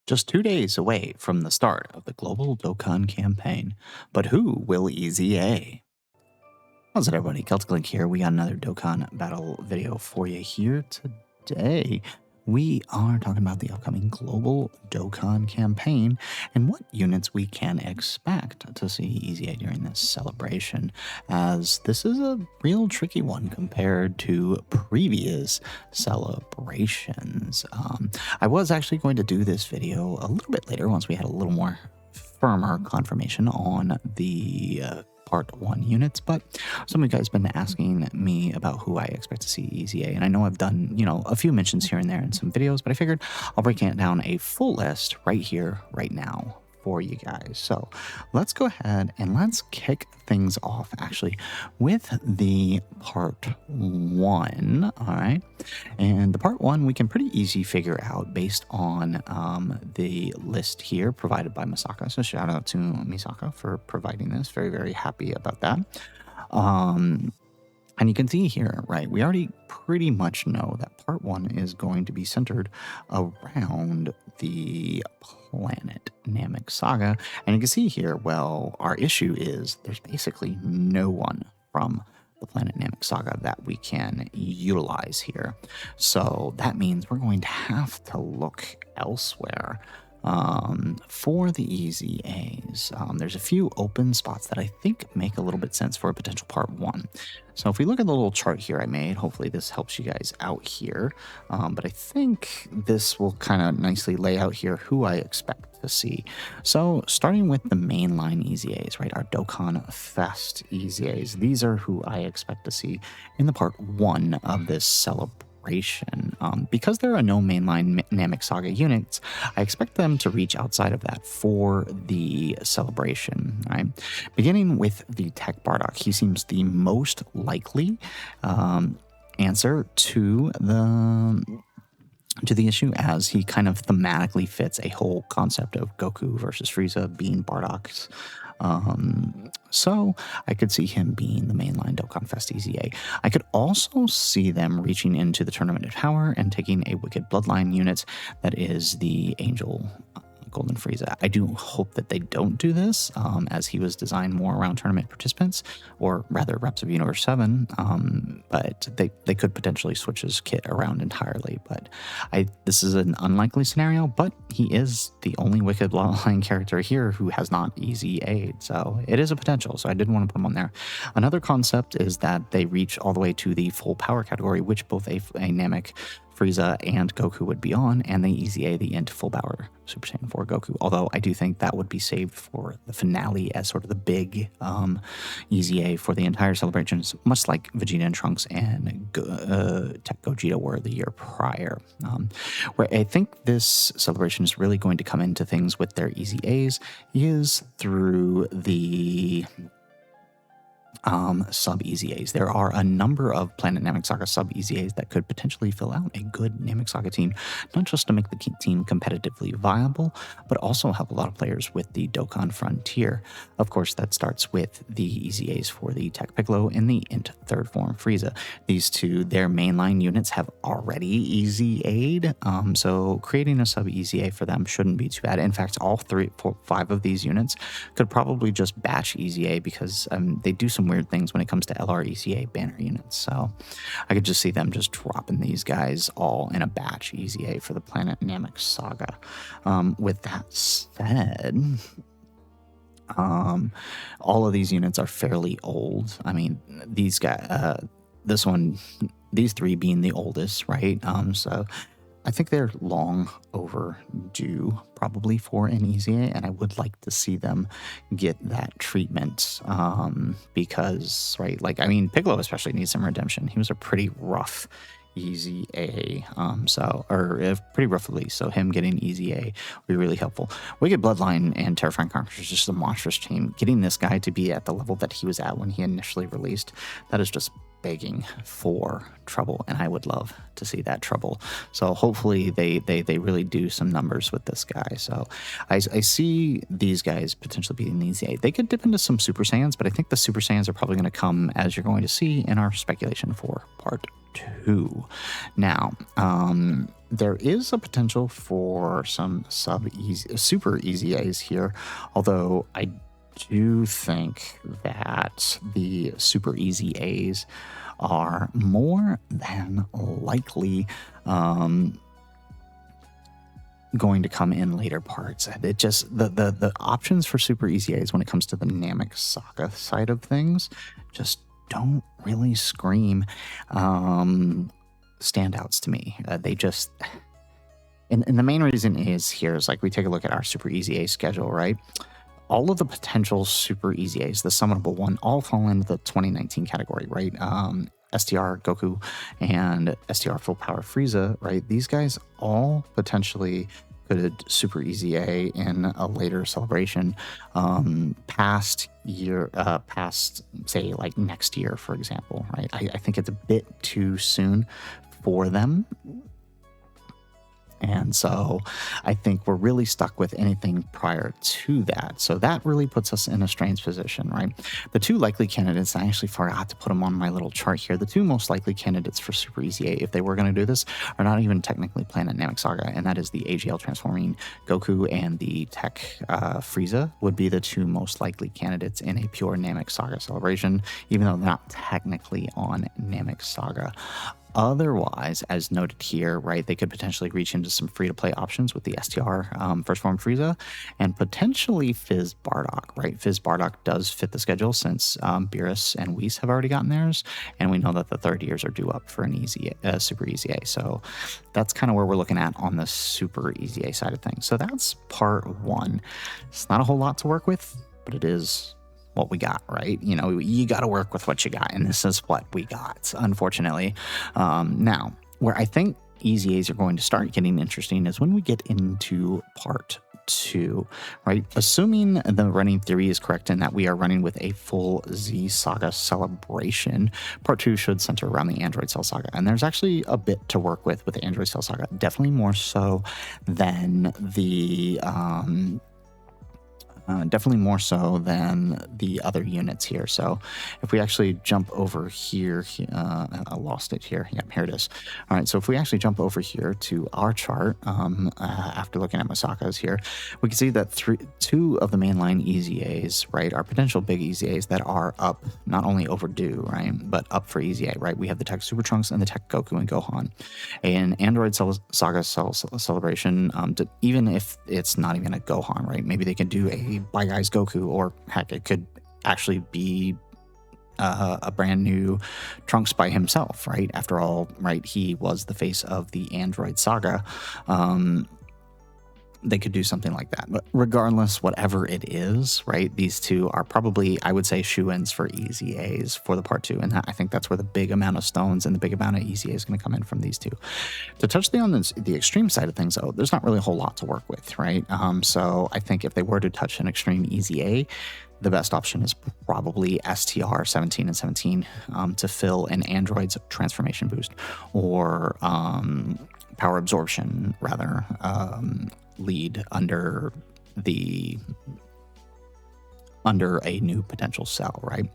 Just 2 days away from the start of the global Dokkan campaign. But who will EZA? How's it, everybody? Celtic Link here. We got another Dokkan Battle video for you here today. We are talking about the upcoming global Dokkan campaign and what units we can expect to see EZA during this celebration, as this is a real tricky one compared to previous celebrations. I was actually going to do this video a little bit later once we had a little more firmer confirmation on the Part 1 units, but some of you guys have been asking me about who I expect to see EZA, and I know I've done, a few mentions here and there in some videos, but I figured I'll break it down a full list right here, right now for you guys. So let's go ahead and let's kick things off actually with the Part 1, all right? And the Part 1 we can pretty easy figure out based on the list here provided by Misaka. So shout out to Misaka for providing this. Very, very happy about that. And you can see here, right, we already pretty much know that Part 1 is going to be centered around the planet Namek saga. And you can see here, well, our issue is there's basically no one from the planet Namek saga that we can utilize here. So that means we're going to have to look elsewhere for the EZAs. There's a few open spots that I think make a little bit sense for a potential Part 1. So if we look at the little chart here I made, hopefully this helps you guys out here. But I think this will kind of nicely lay out here who I expect to see. So starting with the mainline EZAs, right, our Dokkan Fest EZAs, these are who I expect to see in the Part 1 of this celebration. Because there are no mainline Namek saga units, I expect them to reach outside of that for the celebration, right? Beginning with the Tech Bardock, he seems the most likely answer to the issue, as he kind of thematically fits a whole concept of Goku versus Frieza being Bardocks. So I could see him being the mainline Dokkan Fest EZA. I could also see them reaching into the Tournament of Power and taking a Wicked Bloodline unit that is the Angel Golden Frieza. I do hope that they don't do this, as he was designed more around tournament participants, or rather reps of Universe 7, but they could potentially switch his kit around entirely. But this is an unlikely scenario, but he is the only Wicked Bloodline character here who has not EZA'd, so it is a potential, so I did want to put him on there. Another concept is that they reach all the way to the full power category, which both a Namek, Frieza, and Goku would be on, and they EZA the into full power Super Saiyan 4 Goku. Although I do think that would be saved for the finale as sort of the big EZA for the entire celebrations, much like Vegeta and Trunks and Tech Gogeta were the year prior. Where I think this celebration is really going to come into things with their EZAs is through the sub EZAs. There are a number of Planet Namek Saga sub EZAs that could potentially fill out a good Namek Saga team, not just to make the team competitively viable, but also help a lot of players with the Dokkan Frontier. Of course, that starts with the EZAs for the Tech Piccolo and the Int Third Form Frieza. These two, their mainline units have already EZA'd, so creating a sub EZA for them shouldn't be too bad. In fact, all 3, 4, 5 of these units could probably just batch EZA, because they do some weird things when it comes to LR EZA banner units. So I could just see them just dropping these guys all in a batch EZA for the Planet Namek saga. With that said, all of these units are fairly old. I mean, these guys, these 3 being the oldest, right? So I think they're long overdue probably for an EZA, and I would like to see them get that treatment, because, right, like, I mean, Piccolo especially needs some redemption. He was a pretty rough EZA, pretty rough release, so him getting EZA would be really helpful. Wicked Bloodline and Terrifying Conqueror is just a monstrous team. Getting this guy to be at the level that he was at when he initially released, that is just begging for trouble, and I would love to see that trouble. So hopefully they really do some numbers with this guy. So I see these guys potentially beating the EZA. They could dip into some Super Saiyans, but I think the Super Saiyans are probably going to come, as you're going to see in our speculation for part 2. Now, there is a potential for some super EZAs here, although I do think that the super EZAs are more than likely going to come in later parts. It just the options for super EZAs when it comes to the Namek saga side of things just don't really scream standouts to me. They just and the main reason is like we take a look at our super EZA schedule, right? All of the potential super EZAs, the summonable one, all fall into the 2019 category, right? STR Goku and STR Full Power Frieza, right? These guys all potentially could super EZA in a later celebration, past, say, like next year, for example, right? I think it's a bit too soon for them. And so I think we're really stuck with anything prior to that. So that really puts us in a strange position, right? The two likely candidates, I actually forgot to put them on my little chart here. The two most likely candidates for Super EZA, if they were going to do this, are not even technically Planet Namek Saga, and that is the AGL transforming Goku and the Tech Frieza would be the two most likely candidates in a pure Namek Saga celebration, even though they're not technically on Namek Saga. Otherwise, as noted here, right, they could potentially reach into some free-to-play options with the STR First Form Frieza and potentially Fizz Bardock, right? Fizz Bardock does fit the schedule since Beerus and Whis have already gotten theirs, and we know that the third years are due up for an Super EZA. So that's kind of where we're looking at on the Super EZA side of things. So that's part 1. It's not a whole lot to work with, but it is what we got, right? You know, you got to work with what you got, and this is what we got, unfortunately. Now, where I think EZAs are going to start getting interesting is when we get into part 2, right? Assuming the running theory is correct in that we are running with a full Z Saga celebration, part 2 should center around the Android Cell Saga. And there's actually a bit to work with the Android Cell Saga, definitely more so than the other units here. So if we actually jump over here, I lost it here. Yep, here it is. All right, so if we actually jump over here to our chart, after looking at my sagas here, we can see that two of the mainline EZAs, right, are potential big EZAs that are up, not only overdue, right, but up for EZA, right? We have the Tech Super Trunks and the Tech Goku and Gohan. An Android Saga celebration, even if it's not even a Gohan, right? Maybe they can do a Bye Guys Goku, or heck, it could actually be a brand new Trunks by himself, right? After all, right, he was the face of the Android Saga. They could do something like that. But regardless, whatever it is, right, these two are probably, I would say, shoe-ins for EZAs for the part 2. And I think that's where the big amount of stones and the big amount of EZA is going to come in from these two. To touch on the extreme side of things, though, there's not really a whole lot to work with, right? So I think if they were to touch an extreme EZA, the best option is probably STR 17 and 17 to fill an Android's transformation boost, or power absorption, rather, lead under a new potential cell, right?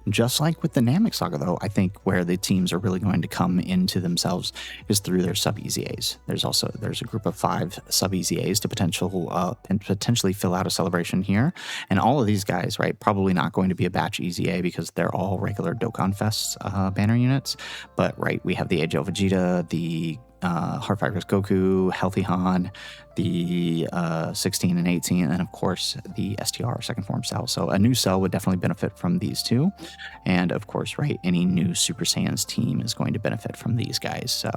Just like with the Namek Saga, though, I think where the teams are really going to come into themselves is through their sub-EZAs. There's a group of 5 sub-EZAs to potentially fill out a celebration here. And all of these guys, right, probably not going to be a batch EZA because they're all regular Dokkan Fest banner units. But, right, we have the Age of Vegeta, the Heartfighters Goku, Healthy Han, the 16 and 18, and of course the STR second form cell. So a new cell would definitely benefit from these two. And of course, right, any new Super Saiyans team is going to benefit from these guys. So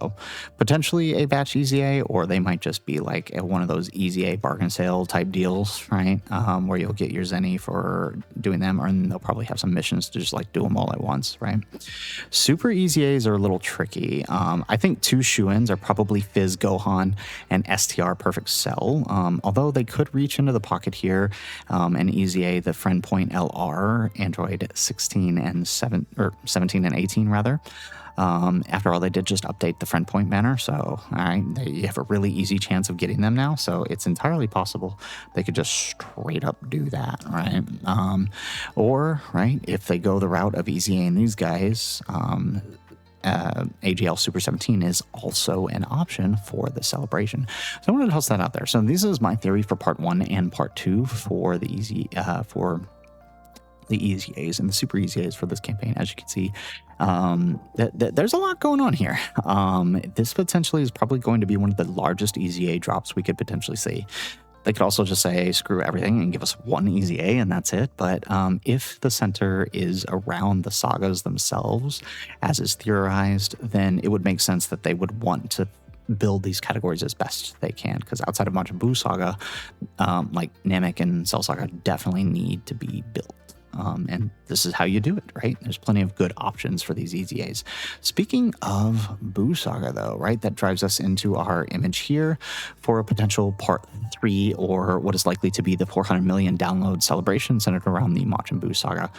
potentially a batch EZA, or they might just be like one of those EZA bargain sale type deals, right? Where you'll get your Zenny for doing them, and they'll probably have some missions to just like do them all at once, right? Super EZAs are a little tricky. I think 2 shoe-ins are probably Fizz Gohan and STR Perfect excel. Although they could reach into the pocket here, and EZA the friend point LR, Android 16 and 7, or 17 and 18 rather. After all, they did just update the friend point banner, so all right, you have a really easy chance of getting them now. So it's entirely possible they could just straight up do that, right? Or right, if they go the route of EZA and these guys, AGL Super 17 is also an option for the celebration. So I wanted to toss that out there. So this is my theory for part 1 and part 2 for the for the EZAs and the super EZAs for this campaign. As you can see, there's a lot going on here. This potentially is probably going to be one of the largest EZA drops we could potentially see. They could also just say, screw everything and give us one EZA and that's it. But if the center is around the sagas themselves, as is theorized, then it would make sense that they would want to build these categories as best they can, because outside of Majin Buu Saga, like Namek and Cell Saga definitely need to be built. And this is how you do it, right? There's plenty of good options for these EZAs. Speaking of Buu Saga, though, right, that drives us into our image here for a potential part 3, or what is likely to be the 400 million download celebration centered around the Majin Buu Saga.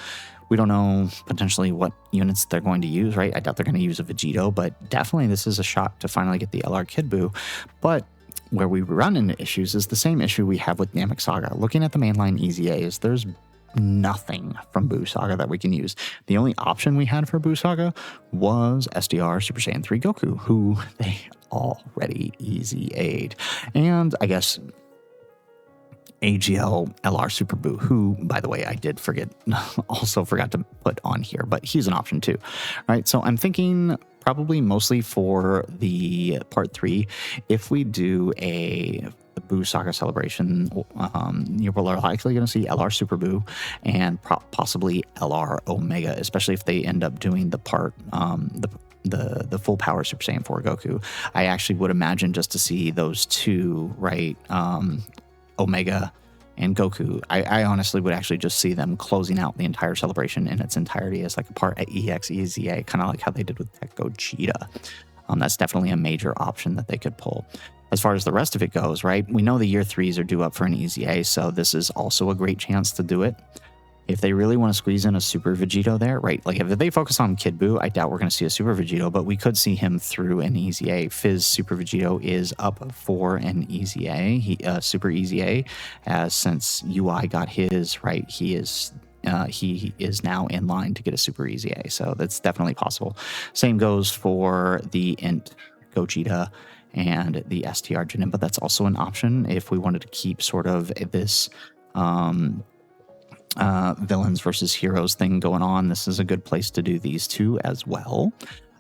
We don't know potentially what units they're going to use, right? I doubt they're going to use a Vegito, but definitely this is a shot to finally get the LR Kid Buu. But where we run into issues is the same issue we have with Namek Saga. Looking at the mainline EZAs, there's nothing from Buu Saga that we can use. The only option we had for Buu Saga was SDR Super Saiyan 3 Goku, who they already EZA'd. And I guess AGL LR Super Buu, who, by the way, I did also forgot to put on here, but he's an option too, right? So I'm thinking probably mostly for the part 3, if we do the Buu Saga celebration, you're likely going to see LR Super Buu and possibly LR Omega, especially if they end up doing the part, the full power Super Saiyan 4 Goku. I actually would imagine just to see those two, right, Omega and Goku, I honestly would actually just see them closing out the entire celebration in its entirety as like a part at EZA, kind of like how they did with Tech Gogeta. That's definitely a major option that they could pull. As far as the rest of it goes, right, we know the year 3s are due up for an EZA, so this is also a great chance to do it. If they really want to squeeze in a Super Vegito there, right, like if they focus on Kid Buu, I doubt we're going to see a Super Vegito, but we could see him through an EZA. Fizz Super Vegito is up for an EZA, Super EZA, since UI got his, right, he is now in line to get a Super EZA, so that's definitely possible. Same goes for the Int Gogeta and the STR Janin, but that's also an option if we wanted to keep sort of this villains versus heroes thing going on. This is a good place to do these two as well.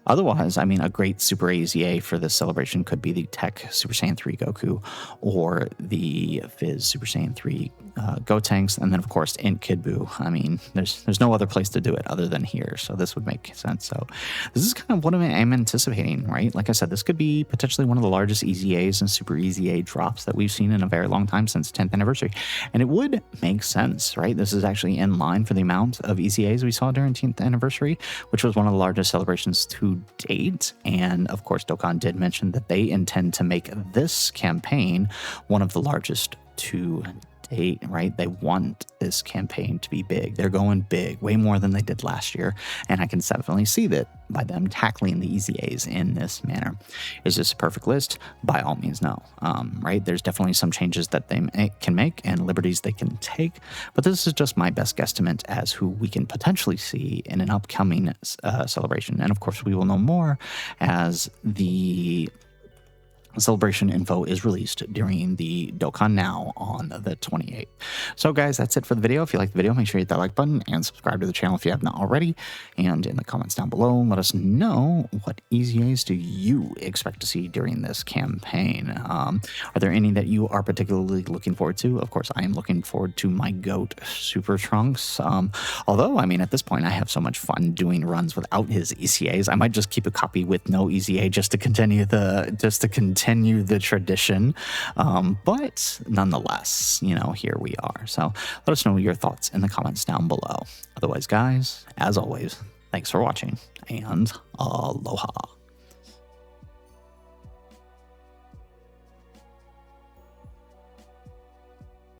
Otherwise, I mean, a great Super EZA for this celebration could be the Tech Super Saiyan 3 Goku or the Fizz Super Saiyan 3 Gotenks, and then of course Int Kid Buu. I mean, there's no other place to do it other than here, so this would make sense. So this is kind of what I'm anticipating, right? Like I said, this could be potentially one of the largest EZAs and Super EZA drops that we've seen in a very long time since 10th anniversary, and it would make sense, right? This is actually in line for the amount of EZAs we saw during 10th anniversary, which was one of the largest celebrations to date. And of course, Dokkan did mention that they intend to make this campaign one of the largest to date, right? They want this campaign to be big. They're going big, way more than they did last year. And I can definitely see that by them tackling the EZAs in this manner. Is this a perfect list? By all means, no. Right? There's definitely some changes that they can make and liberties they can take, but this is just my best guesstimate as who we can potentially see in an upcoming celebration. And of course, we will know more as the celebration info is released during the Dokkan Now on the 28th. So guys, that's it for the video. If you like the video, make sure you hit that like button and subscribe to the channel if you have not already. And in the comments down below, let us know what EZAs do you expect to see during this campaign. Are there any that you are particularly looking forward to? Of course, I am looking forward to my GOAT Super Trunks. Although, I mean, at this point, I have so much fun doing runs without his EZAs. I might just keep a copy with no EZA just to continue the tradition, but nonetheless, you know, here we are. So let us know your thoughts in the comments down below. Otherwise, guys, as always, thanks for watching and aloha.